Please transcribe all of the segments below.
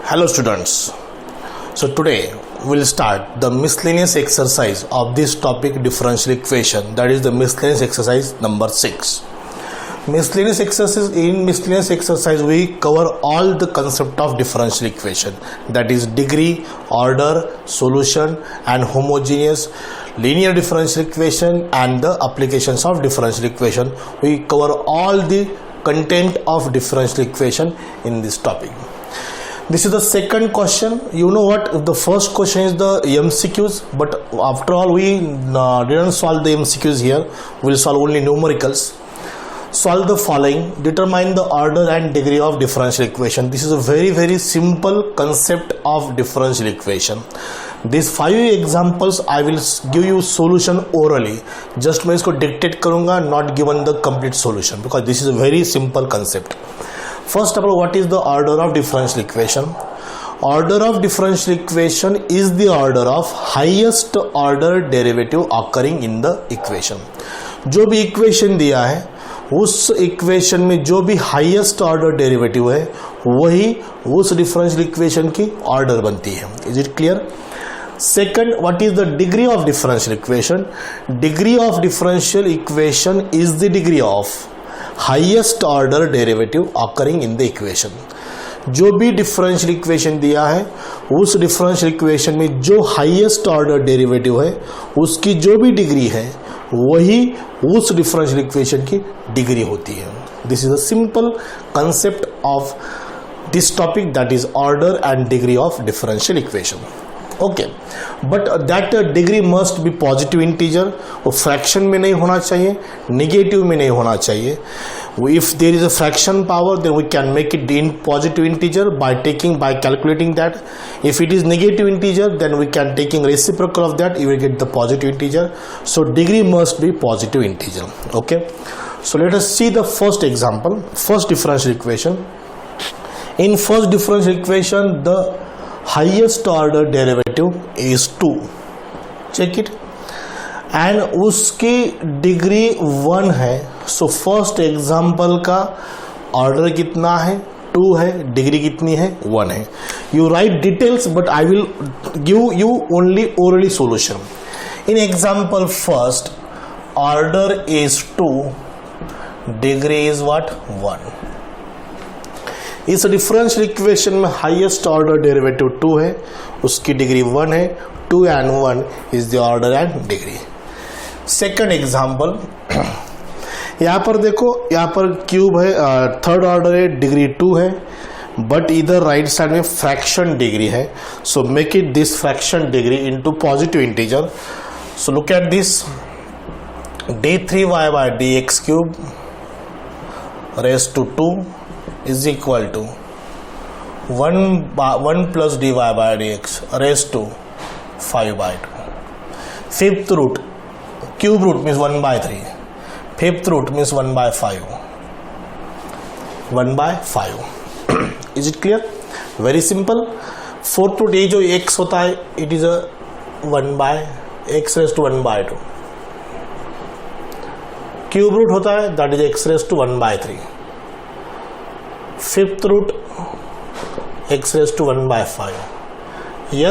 Hello students. So today we'll start the miscellaneous exercise of this topic differential equation, that is the miscellaneous exercise number 6. Miscellaneous exercise we cover all the concept of differential equation, that is degree, order, solution and homogeneous, linear differential equation and the applications of differential equation. We cover all the content of differential equation in this topic. This is the second question. You know what, the first question is the MCQs, but after all we didn't solve the MCQs here. We'll solve only numericals. Solve the following. Determine the order and degree of differential equation. This is a very simple concept of differential equation. These 5 examples I will give you solution orally. Just मैं इसको dictate करूँगा, not given the complete solution, because this is a very simple concept. First of all, what is the order of differential equation? Order of differential equation is the order of highest order derivative occurring in the equation. जो भी equation दिया है उस equation में जो भी highest order derivative है वही उस डिफरेंशियल इक्वेशन की ऑर्डर बनती है. Is it clear? Second, what is the degree of differential equation? Degree of differential equation is the degree of highest order derivative occurring in the equation. जो भी differential equation दिया है उस differential equation में जो highest order derivative है उसकी जो भी डिग्री है वही उस डिफरेंशियल इक्वेशन की डिग्री होती है. This is a simple concept of this topic, that is order and degree of differential equation. Okay, but that degree must be positive integer. वो फ्रैक्शन में नहीं होना चाहिए, निगेटिव में नहीं होना चाहिए. If there is a fraction power, then we can make it in positive integer by calculating that. If it is negative integer, then we can taking reciprocal of that, you will get the positive integer. So degree must be positive integer. Okay, so let us see the first example, first differential equation. In first differential equation, the highest order derivative is 2. Check it. And उसकी degree 1 है. So first example का order कितना है? 2 है. Degree कितनी है? 1 है. You right details, but I will give you only orally solution. In example first, order is 2, degree is what? 1. इस डिफरेंशियल इक्वेशन में हाईएस्ट ऑर्डर डेरिवेटिव 2 है, उसकी डिग्री 1 है. 2 and 1 is the order and degree. Second example, यहां पर देखो, यहां पर क्यूब है, थर्ड ऑर्डर है, डिग्री 2 है, बट इधर राइट साइड में फ्रैक्शन डिग्री है. So make it this fraction degree into positive integer. So look at this, d3y by dx cube raised to 2 is equal to 1 plus dy by dx raised to 5 by 2. Fifth root, cube root means 1 by 3. Fifth root means 1 by 5. 1 by 5. Is it clear? Very simple. Fourth root, ये जो x होता है, it is a 1 by x raised to 1 by 2. Cube root होता है, that is x raised to 1 by 3. Fifth root, x raised to 1 by 5.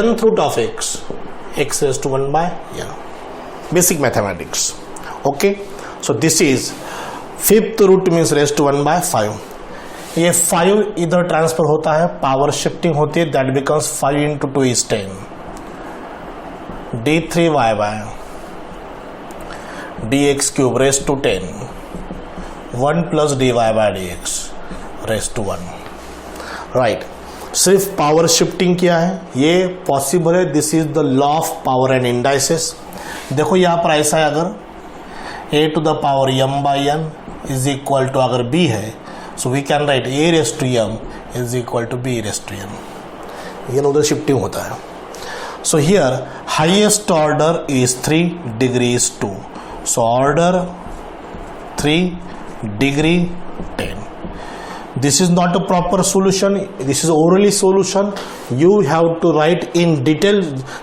Nth root of x raised to 1 by n. Basic mathematics. Okay, so this is fifth root means raised to 1 by 5. ये 5 इधर transfer होता है, power shifting होती है, that becomes 5 into 2 is 10. d3y by dx cube raised to 10. 1 plus dy by dx raised to 1. Right. सिर्फ power shifting किया है, ये पॉसिबल है. This is the law of power and indices. देखो यहाँ पर ऐसा है, अगर a to the power m by n is equal to अगर b है, so we can write a raise to m is equal to b raise to n. ये उधर शिफ्टिंग होता है. So here highest order is 3, degree is 2. So order 3, degree 10. This is not a proper solution, this is orally solution. You have to write in detail.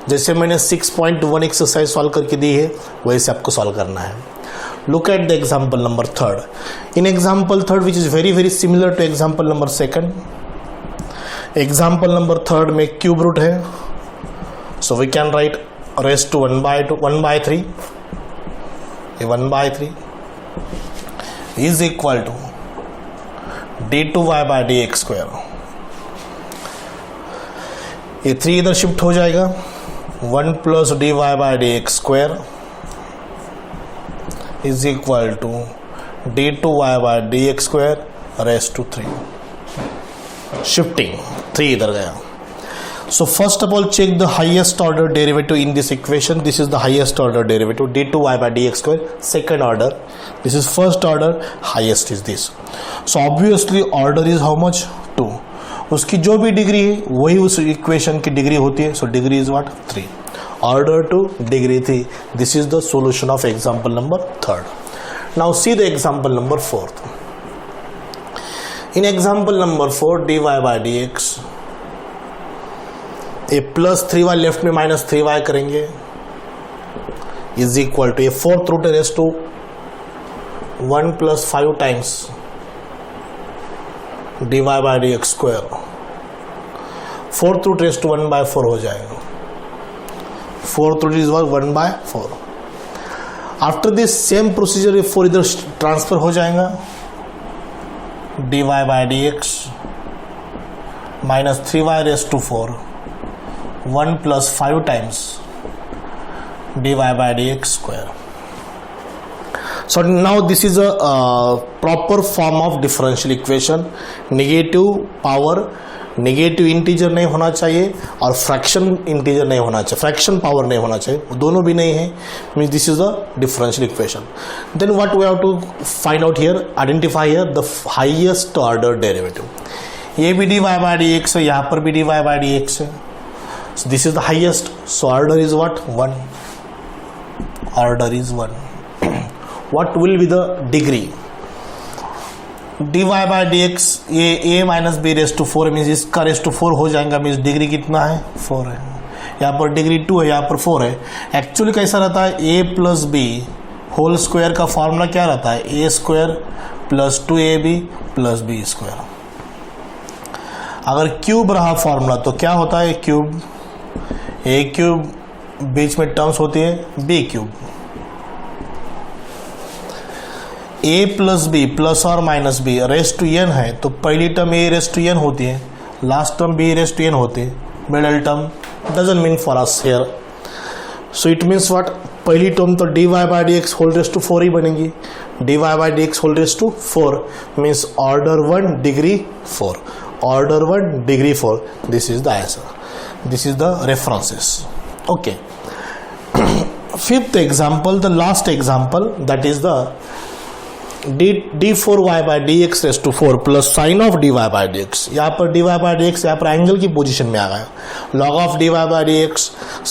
जैसे मैंने 6.1 exercise solve करके दी है वैसे आपको सॉल्व करना है. Look at the example number 3rd. In example 3rd, which is very similar to example number 2nd, example number third में cube root है, so we can write raised to 1/3 is equal to d2y/dx²। ये 3 इधर shift हो जाएगा, 1 + dy/dx² is equal to d2y/dx² raised to 3। Shifting 3 इधर गया। So first of all check the highest order derivative in this equation. This is the highest order derivative d2y/dx², second order. This is first order, highest is this. So obviously order is how much? 2. उसकी जो भी degree है वही उस equation की degree होती है, so degree is what? 3. Order 2, degree 3. This is the solution of example number 3rd. Now see the example number 4th. In example number 4, dy/dx, a +3y left में -3y करेंगे is equal to a 4th root raise to 1 + 5 times dy/dx²। 4th root raise to 1/4 हो जाएगा। 4th root is 1/4। After this same procedure ये 4 इधर transfer हो जाएगा, dy/dx -3y raise to 4 1 + 5 times dy/dx²। So now this is a proper form of differential equation. Negative power negative integer नहीं होना चाहिए और फ्रैक्शन इंटीजर नहीं होना चाहिए, फ्रैक्शन पावर नहीं होना चाहिए, दोनों भी नहीं है, means this is a differential equation. Then what we have to find out here, identify here the highest order derivative. ये भी dy/dx है, यहाँ पर भी dy/dx है, so this is the highest, so order is what? 1. Order is 1. What will be the degree? dy/dx ये a - b raise to 4 means इसका raise to 4 हो जाएगा, मीन्स डिग्री कितना है? 4 है। यहाँ पर डिग्री 2 है, यहाँ पर 4 है। एक्चुअली कैसा रहता है, a + b होल स्क्वायर का फॉर्मूला क्या रहता है? a² + 2ab + b²। अगर क्यूब रहा फॉर्मूला तो क्या होता है? क्यूब a³ बीच में टर्म्स होती है b³। a + b ± b raise to n है, तो पहली term a raise to n होती है, last term b raise to n होती है, middle term doesn't mean for us here. So it means what? पहली टर्म तो dy/dx होल रेस टू 4 ही बनेगी, dy/dx whole raise to 4 means order 1 degree 4, order 1 degree 4. This is the answer. This is the references. Okay. Fifth example, the last example, that is the d4y/dx raised to 4 plus sin of dy/dx। यहाँ पर dy/dx यहाँ पर angle की position में आ गया, log of dy/dx,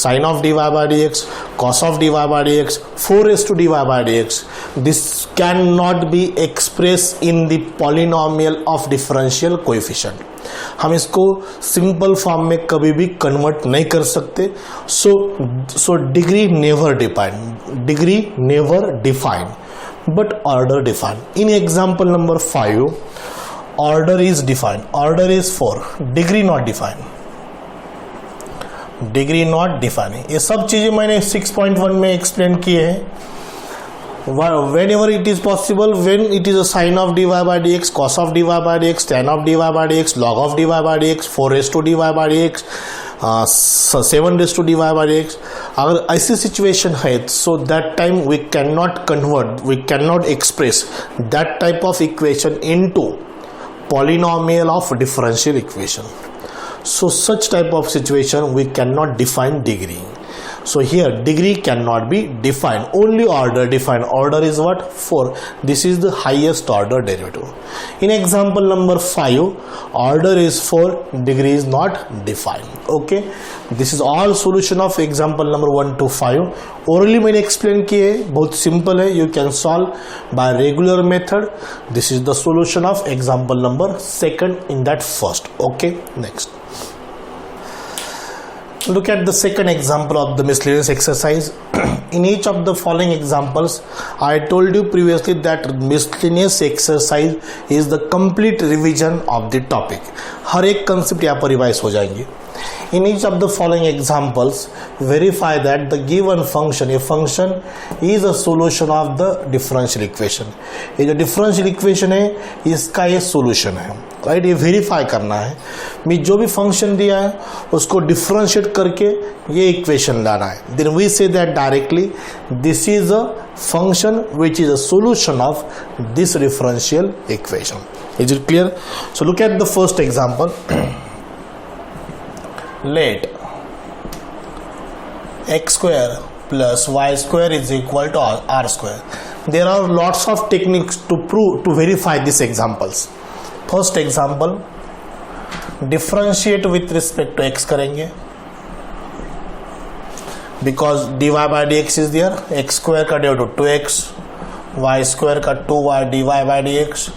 sin of dy/dx, cos of dy/dx, 4 raised to dy/dx। This cannot be expressed in the polynomial of differential coefficient। हम इसको simple form में कभी भी कन्वर्ट नहीं कर सकते। So degree never defined but order defined. In example number 5, order is defined, order is 4, degree not defined, degree not defined। ये सब चीजें मैंने 6.1 में एक्सप्लेन किए हैं। whenever it is possible, when it is a sin of dy/dx, cos of dy/dx, tan of dy/dx, log of dy/dx, 4 raised to dy/dx, 7 raised to dy/dx, अगर ऐसी situation है so that time we cannot convert, we cannot express that type of equation into polynomial of differential equation। So such type of situation we cannot define degree। So here degree cannot be defined, only order defined। Order is what? 4. This is the highest order derivative। In example number 5, order is 4, degree is not defined। Okay, this is all solution of example number 1 to 5। Orally मैंने explain किए, बहुत simple है, you can solve by regular method। This is the solution of example number 2 in that first। Okay, next। Look at the second example of the miscellaneous exercise. In each of the following examples, I told you previously that miscellaneous exercise is the complete revision of the topic. हर एक concept यहाँ पर revise हो जाएंगे. In each of the following examples, verify that the given function, a function is a solution of the differential equation. ये जो differential equation है इसका ये solution है, right? ये verify करना है. मैं जो भी function दिया है उसको differentiate करके ये equation लाना है. Then we say that directly this is a function which is a solution of this differential equation. Is it clear? So look at the first example. Let x square plus y square is equal to r square. There are lots of techniques to verify these examples. First example, differentiate with respect to x करेंगे, because dy by dx is there. X square का derivative 2x, y square का 2y dy by dx.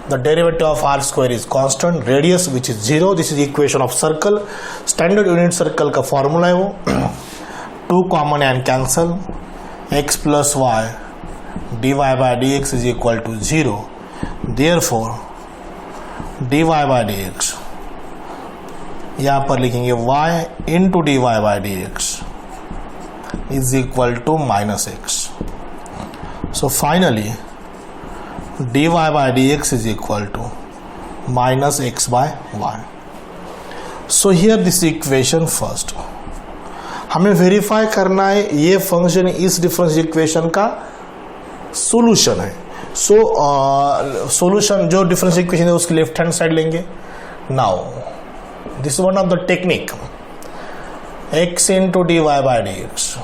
The derivative of r square is constant, radius which is 0. This is equation of circle. Standard unit circle का formula है वो. 2 common and cancel. X plus y dy by dx is equal to 0. Therefore dy by dx यहाँ पर लिखेंगे y into dy by dx is equal to minus x. So finally dy by dx is equal to minus x by y. So here this equation first हमें verify करना है ये function इस differential equation का solution है. So solution जो differential equation है उसकी लेफ्ट हैंड साइड लेंगे. Now this one of the technique, x into dy by dx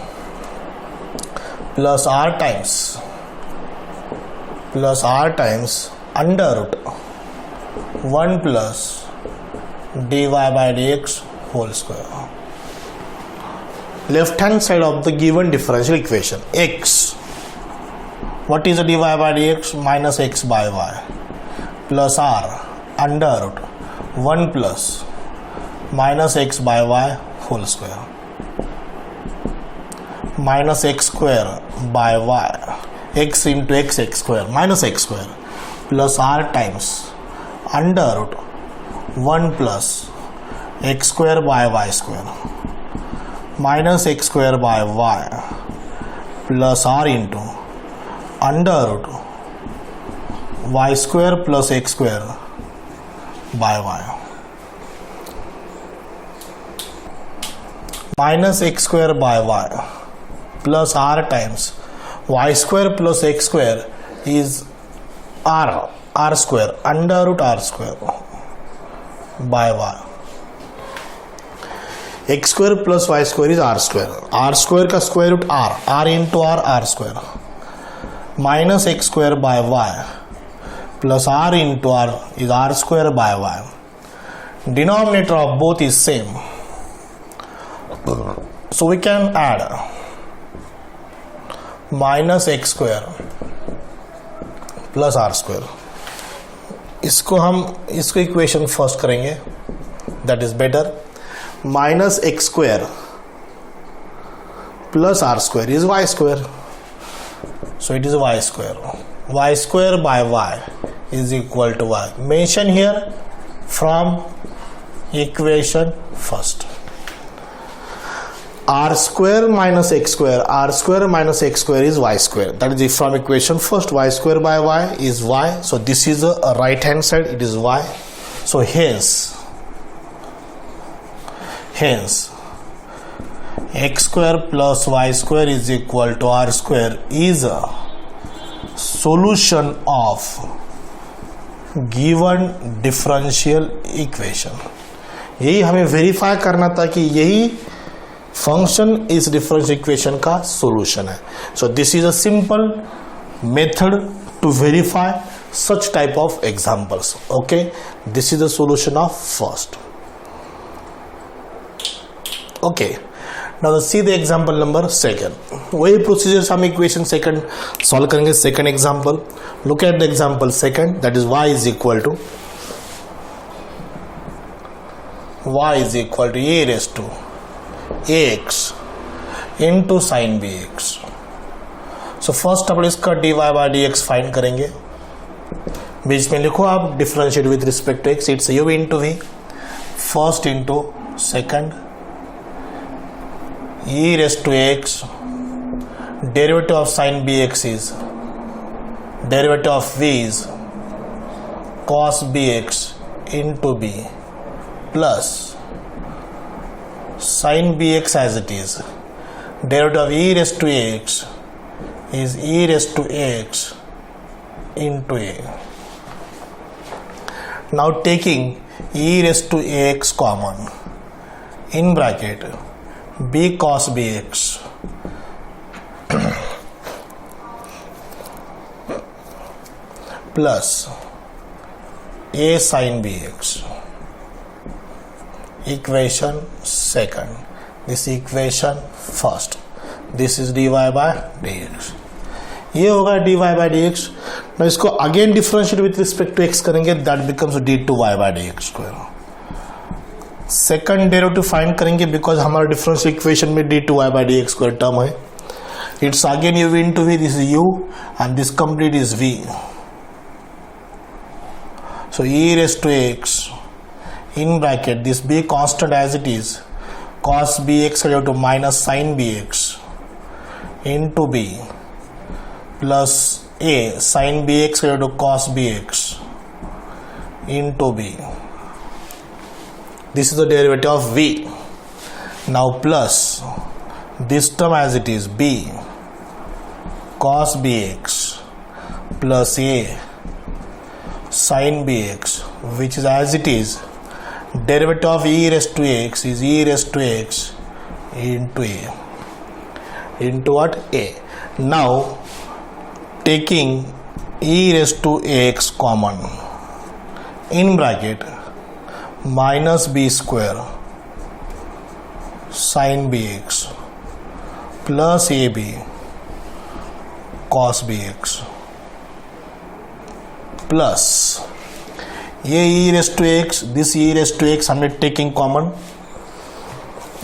plus r times under root 1 plus dy by dx whole square. Left hand side of the given differential equation, x, what is the dy by dx? Minus x by y plus r under root 1 plus minus x by y whole square. Minus x square by y, x into x square minus x square plus r times under root 1 plus x square by y square minus x square by y plus r into under root y square plus x square by y minus x square by y plus r times y square plus x square is r square under root r square by y. X square plus y square is r square का square root r into r square minus x square by y plus r into r is r square by y. Denominator of both is same, so we can add minus x square plus r square. इसको equation first करेंगे, that is better. Minus x square plus r square is y square, so it is y square by y is equal to y. Mention here from equation first. R square minus x square is y square. That is from equation first. Y square by y is y. So this is a right hand side, it is y. So hence x square plus y square is equal to r square is a solution of given differential equation. यही हमें verify करना था कि यही function इस differential equation का solution है. So this is a simple method to verify such type of examples. Okay, this is the solution of first. Okay, now let's see the example number second. वही procedure से हम equation second solve करेंगे. Second example, look at the example second, that is y is equal to e raised to ax into sine B X. So first अपन इसका dy by D X find करेंगे. बीच में लिखो आप differentiate with respect to X, it's U into V. First into second e raised to x, derivative of sin bx is, derivative of v is cos bx into b plus sin bx as it is, derivative of e raised to x is e raised to x into a. Now taking e raised to ax common, in bracket b cos bx plus a sin bx. Equation second, this equation first, this is dy by dx. ये होगा dy by dx. now इसको again differentiate with respect to x करेंगे, that becomes d2y by dx square. Second derivative find करेंगे because हमारा differential equation में d2y by dx square term है. इट्स अगेन u into v, this is u and this complete is v. so e raised to x in bracket this b constant as it is, cos bx to minus sin bx into b plus a sin bx to cos bx into b. This is the derivative of v. Now plus this term as it is, b cos bx plus a sin bx, which is as it is, derivative of e raised to x is e raised to x into a, into what? A. Now taking e raised to x common, in bracket minus b square sin bx plus ab cos bx plus ये e raised to x, this e raised to x हमने taking common,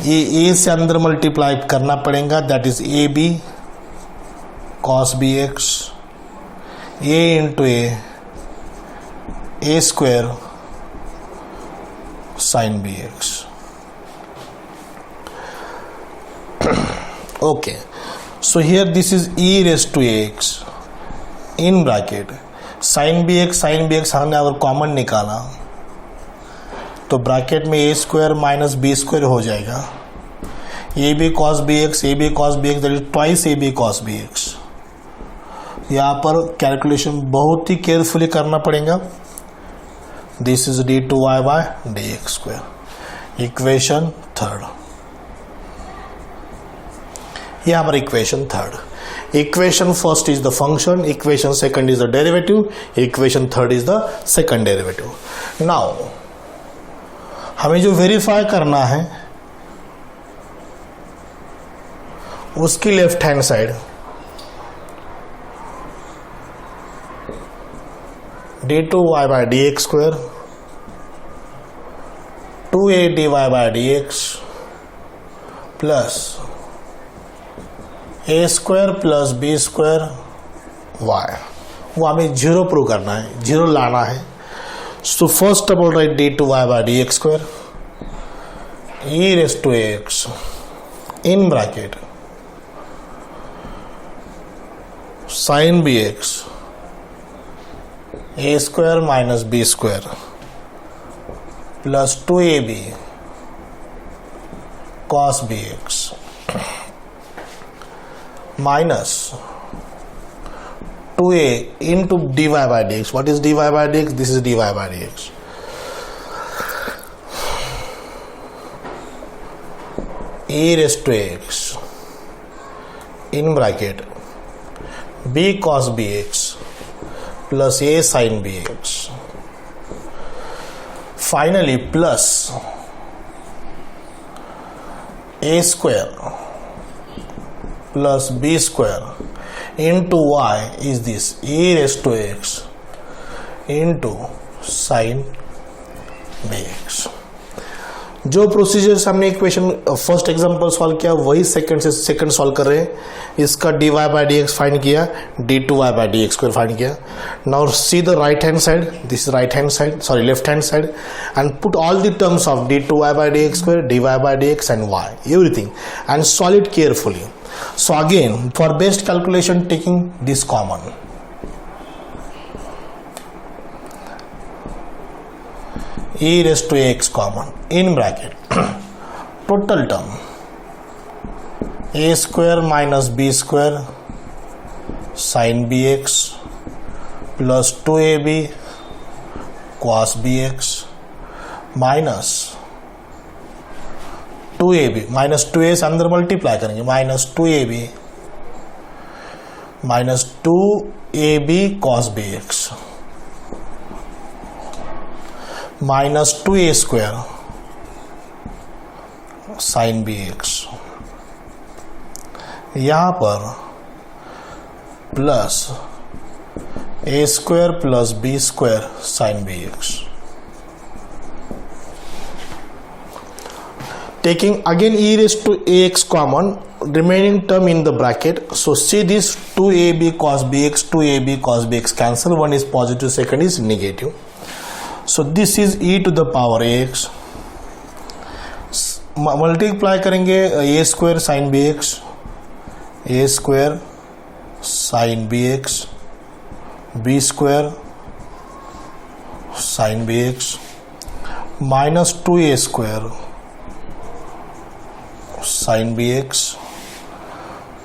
ये a से अंदर multiply करना पड़ेगा, that is a b cos bx, a into a square sin bx. okay, so here this is e raised to x in bracket sin bx हमने अगर common निकाला तो ब्रैकेट में a square minus b square हो जाएगा. A b cos b x that is twice a b cos b x. यहाँ पर calculation बहुत ही केयरफुली करना पड़ेगा. This is d2y by dx square. Equation third, ये हमारा equation third. Equation first is the function, equation second is the derivative, equation third is the second derivative. Now हमें जो वेरीफाई करना है उसकी left hand side d2y by dx square 2a dy by dx plus a square plus b square y. वो हमें zero prove करना है, zero लाना है. So first of all write d2y by dx स्क्वायर e raised to x in bracket sin bx a square minus b square plus 2ab cos bx minus 2a into dy by dx. What is dy by dx? This is dy by dx. e raised to x in bracket b cos bx plus a sin bx. Finally plus a square plus b square into y is this e raised to x into sin bx. जो procedure हमने equation first example solve किया वही second solve कर रहे हैं. इसका dy by dx find किया, d2y by dx square find किया. Now see the right hand side, this right hand side, sorry left hand side, and put all the terms of d2y by dx square, dy by dx and y, everything, and solve it carefully. So again, for best calculation, taking this common. E raised to ax common in bracket total term a square minus b square sin bx plus 2ab cos bx minus 2ab minus 2a से अंदर multiply करेंगे, minus 2ab minus 2ab cos bx minus 2a square sin bx. यहाँ पर plus a square plus b square sin bx. Taking again e raised to ax common, remaining term in the bracket. So see this 2ab cos bx, 2ab cos bx cancel. One is positive, second is negative. So this is e to the power ax. Multiply करेंगे a square sine B x, a square sine B x, b square sine B x minus 2a square sine B x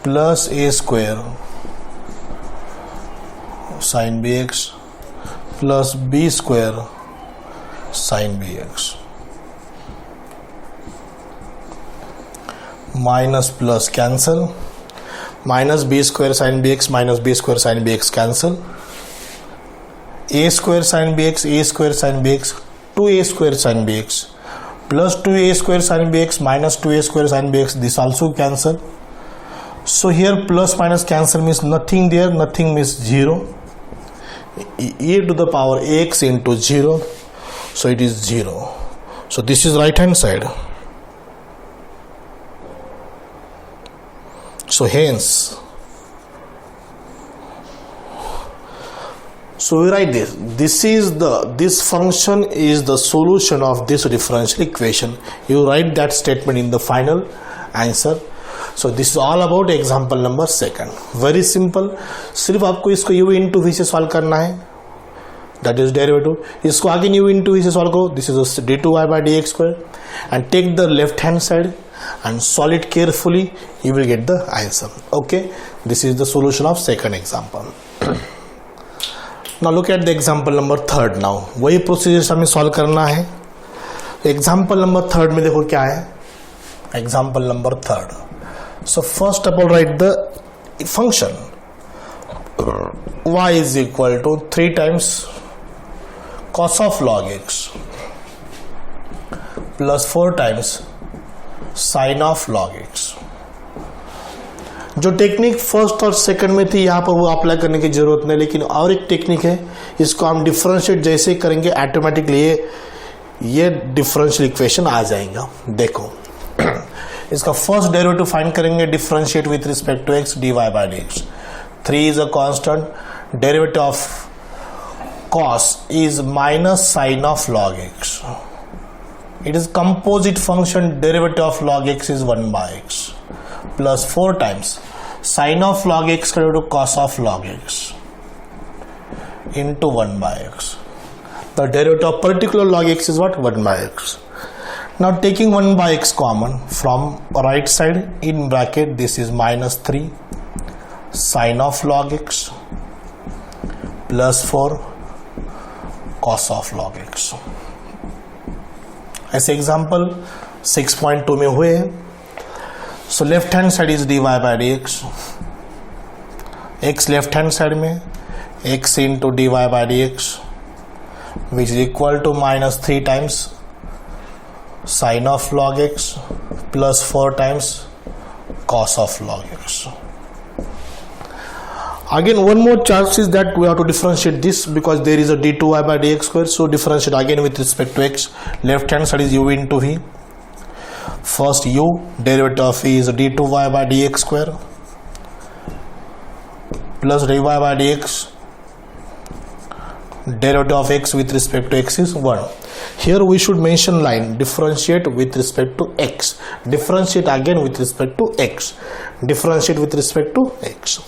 plus a square sine B x plus b square sine B x minus plus cancel, minus b square sine B x minus b square sine B x cancel, a square sine B x, a square sine B x, 2a square sine B x plus 2a square sine B x minus 2a square sine B x, this also cancel. So here plus minus cancel means nothing there, nothing means 0. E to the power x into 0, so it is 0. So this is right hand side. So hence, so we write this. This function is the solution of this differential equation. You write that statement in the final answer. So this is all about example number 2. Very simple. सिर्फ आपको इसको u into v से solve करना है. That is derivative. इसको आगे u into v से solve करो. This is d2y by dx square. And take the left hand side and solve it carefully, you will get the answer. Okay, this is the solution of second example. Now look at the example number 3. now वही procedure हमें solve करना है. Example number 3 में देखो क्या है. Example number 3. So first of all write the function y is equal to 3 times cos of log x plus 4 times sine of log x. जो technique first और सेकंड में थी यहाँ पर वो अप्लाई करने की जरूरत नहीं, लेकिन और एक टेक्निक है, इसको हम डिफरेंशिएट जैसे ही करेंगे ऑटोमेटिकली ये डिफरेंशियल इक्वेशन आ जाएगा. देखो इसका फर्स्ट डेरिवेटिव फाइंड करेंगे, differentiate with respect to x, dy by dx. 3 is a constant. Derivative of cos is minus sine of log x. It is composite function. Derivative of log x is 1 by x plus 4 times sine of log x to cos of log x into 1 by x. The derivative of particular log x is what? 1 by x. Now taking 1 by x common from right side in bracket, this is minus 3 sine of log x plus 4 cos of log x. ऐसे example 6.2 में हुए हैं. So left hand side is dy by dx. x left hand side में x into dy by dx which is equal to minus 3 times sine of log x plus 4 times cos of log x. Again, one more chance is that we have to differentiate this because there is a d2y by dx square. So differentiate again with respect to x. Left hand side is u into v. First u, derivative of v is d2y by dx square plus dy by dx. Derivative of x with respect to x is 1. Here we should mention line differentiate with respect to x. Differentiate again with respect to x. Differentiate with respect to x.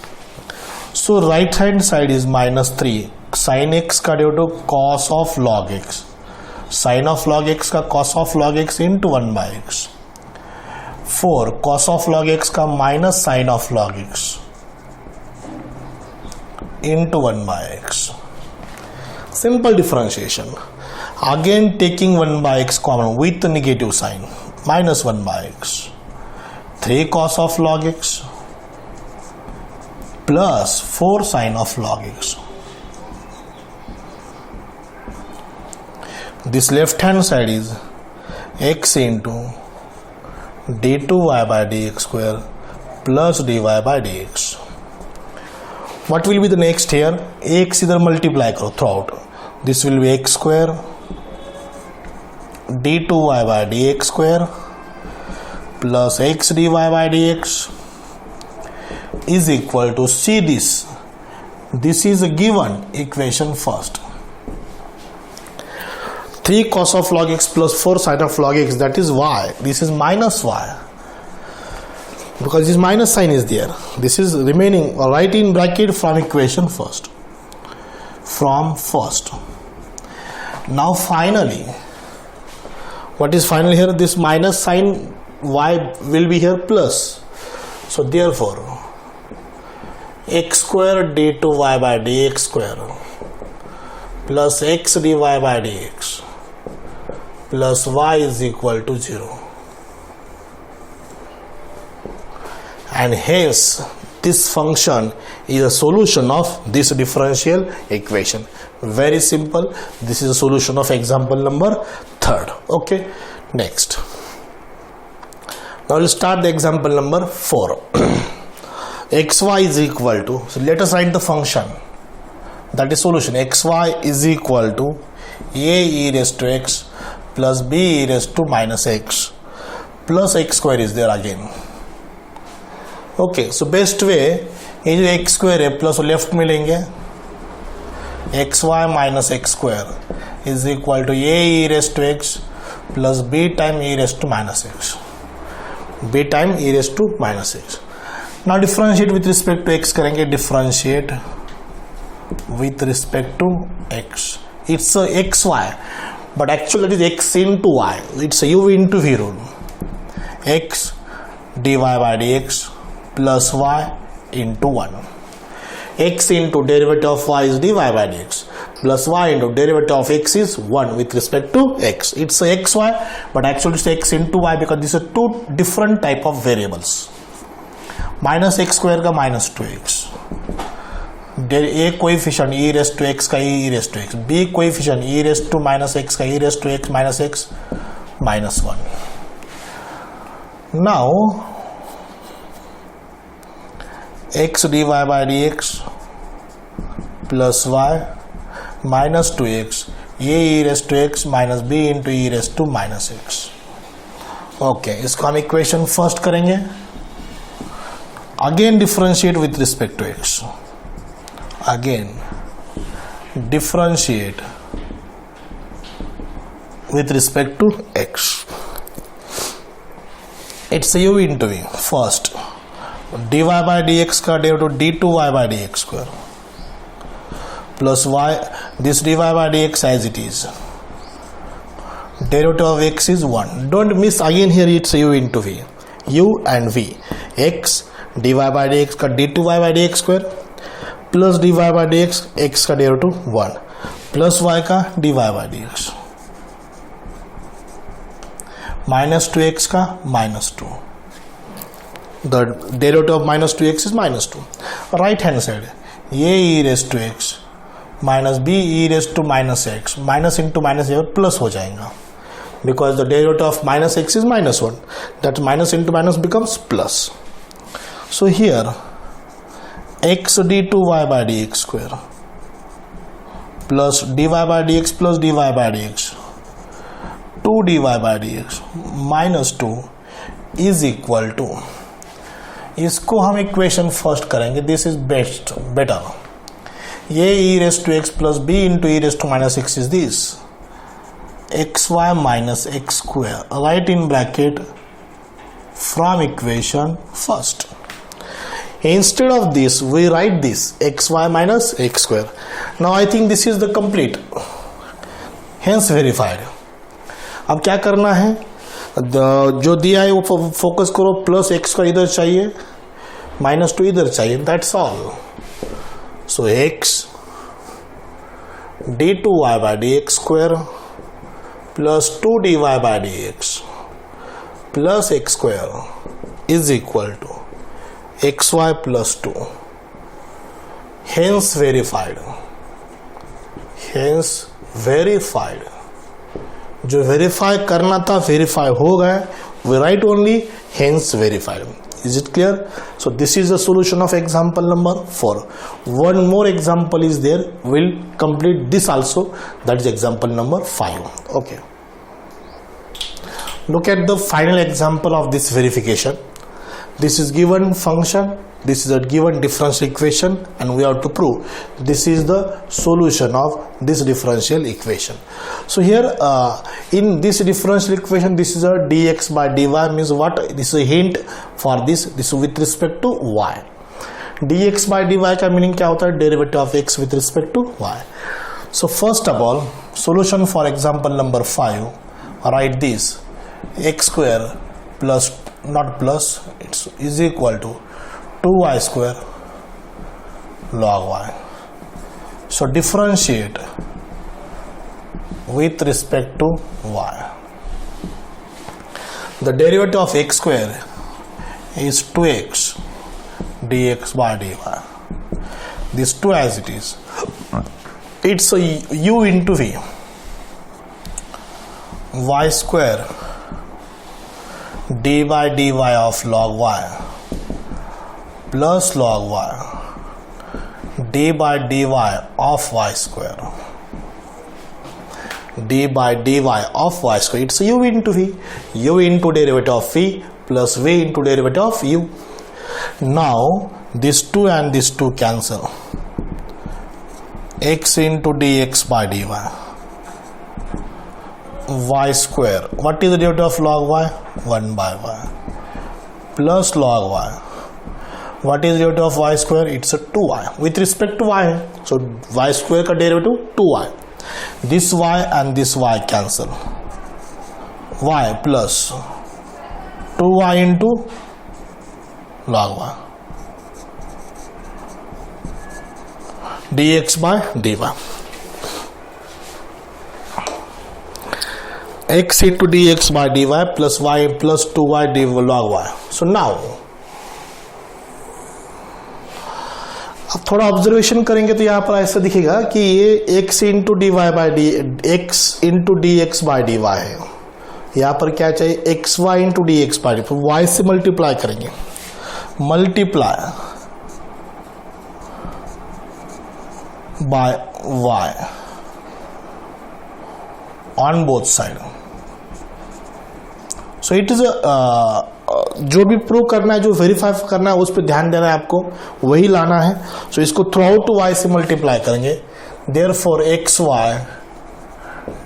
So right hand side is minus 3. Sin x का derivative cos of log x. Sin of log x का cos of log x into 1 by x. 4 cos of log x का minus sin of log x into 1 by x. Simple differentiation. Again taking 1 by x common with the negative sign, minus 1 by x. 3 cos of log x plus 4 sin of log x. This left hand side is x into d2y by dx square plus dy by dx. What will be the next here? X इधर multiply करो throughout. This will be x square d2y by dx square plus x dy by dx is equal to, see this. This is a given equation first. 3 cos of log x plus 4 sin of log x, that is y. This is minus y. Because this minus sign is there. This is remaining right in bracket from equation first. From first. Now finally, what is final here? This minus sign y will be here plus. So therefore, x square d2y by dx square plus x dy by dx plus y is equal to 0. And hence this function is a solution of this differential equation. Very simple. This is a solution of example number 3. Okay, next. Now we'll start the example number 4. xy is equal to, so let us write the function, that is solution. Xy is equal to a e raised to x plus b e raised to minus x plus x square is there again. Okay, so best way ये जो X square है plus left में लेंगे X Y minus x square is equal to A E raise to X plus B time E raise to minus X, B time E raise to minus X. Now differentiate with respect to X करेंगे. Differentiate with respect to X, it's X Y but actually that is X into Y. It's U into we rule. X d y by D x plus y into 1. X into derivative of y is dy by dx plus y into derivative of x is 1 with respect to x. It's a xy but actually it's x into y because these are two different type of variables. Minus x square का minus 2x. A coefficient e raised to x का e raised to x. B coefficient e raised to minus x का e raised to x minus x minus 1. Now x dy by dx plus y minus 2x a e raised to x minus b into e raised to minus x. Okay, इसको हम equation first करेंगे. Again differentiate with respect to x. Again differentiate with respect to x. It's u into v. First dy by dx का derivative d2y by dx square plus y, this dy by dx as it is. Derivative of x is 1. Don't miss again here, it's u into v. u and v. x dy by dx का d2y by dx square plus dy by dx, x का derivative 1 plus y का dy by dx minus 2x का minus 2. The derivative of minus 2x is minus 2. Right hand side a e raised to x minus b e raised to minus x, minus into minus here plus हो जाएगा because the derivative of minus x is minus 1. That minus into minus becomes plus. So here x d2y by dx square plus dy by dx plus dy by dx 2 dy by dx minus 2 is equal to, इसको हम equation first करेंगे, this is better, ये e raised to x plus b into e raised to minus x is this xy minus x square, right in bracket from equation first. Instead of this we write this xy minus x square. Now I think this is the complete, hence verified. अब क्या करना है, जो दिया है वो focus करो, plus x का इधर चाहिए, माइनस टू इधर चाहिए, that's all. So x d2y by dx square plus 2dy by dx plus x square is equal to xy plus 2. Hence verified. Hence verified. जो वेरीफाई करना था वेरीफाई हो गया. We write only hence verified. Is it clear? So this is the solution of example number 4. One more example is there, we'll complete this also, that is example number 5. Okay, look at the final example of this verification. This is given function, this is a given differential equation, and we have to prove this is the solution of this differential equation. So here in this differential equation, this is a dx by dy means what, this is a hint for this is with respect to y. dx by dy का meaning क्या होता है, derivative of x with respect to y. So first of all, solution for example number 5, write this x square plus, not plus, it's is equal to 2y square log y. So differentiate with respect to y. The derivative of x square is 2x dx by dy. This 2 as it is, it's a u into v, y square d by dy of log y plus log y d by dy of y square, d by dy of y square, it's u into v, u into derivative of v plus v into derivative of u. Now this 2 and this 2 cancel, x into dx by dy, y square, what is the derivative of log y, 1 by y, plus log y, what is the derivative of y square, it's a 2y with respect to y. So y square का derivative 2y, this y and this y cancel, y plus 2y into log y dx by dy, x into dx by dy plus y plus 2y d log y. So now अब थोड़ा observation करेंगे तो यहाँ पर ऐसा दिखेगा कि ये x into d y by D, x into d x by d y है. यहाँ पर क्या चाहिए, x y into d x by d, फिर वाई से मल्टीप्लाई करेंगे, multiply by y on both side. So it is जो भी प्रूव करना है, जो वेरीफाई करना है, उस पर ध्यान देना है आपको, वही लाना है. सो इसको थ्रू आउट वाई से मल्टीप्लाई करेंगे, therefore x y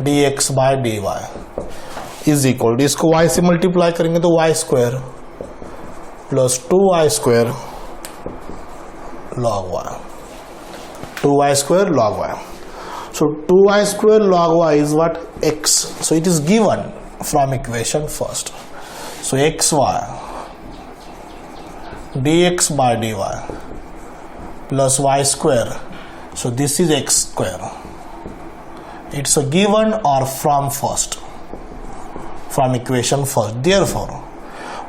d x by d y is equal to, इसको वाई से मल्टीप्लाई करेंगे तो y square plus 2y square log y, 2y square log y. So 2y square log y is what, x. So it is given from equation first. So xy dx by dy plus y square. So this is x square. It's a given or from first, from equation first. Therefore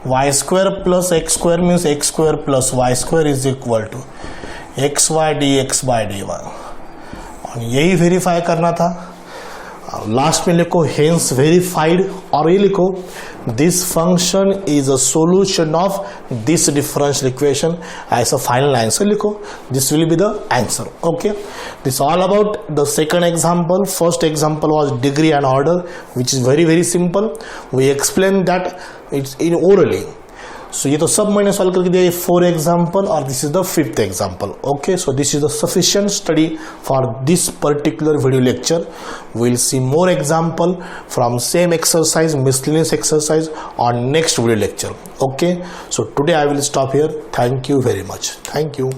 y square plus x square means x square plus y square is equal to xy dx by dy. यही verify करना था. Last में लिखो hence verified, और ये लिखो this function is a solution of this differential equation. ऐसा final answer लिखो. This will be the answer. Okay, this all about the second example. First example was degree and order, which is very very simple. We explained that it's in orally. So ये तो सब मैंने solve करके दिया. ये 4 example और this is the 5th example. Okay, so this is the sufficient study for this particular video lecture. we'll see more example from same exercise, miscellaneous exercise, on next video lecture. Okay, so today I will stop here. Thank you very much. Thank you.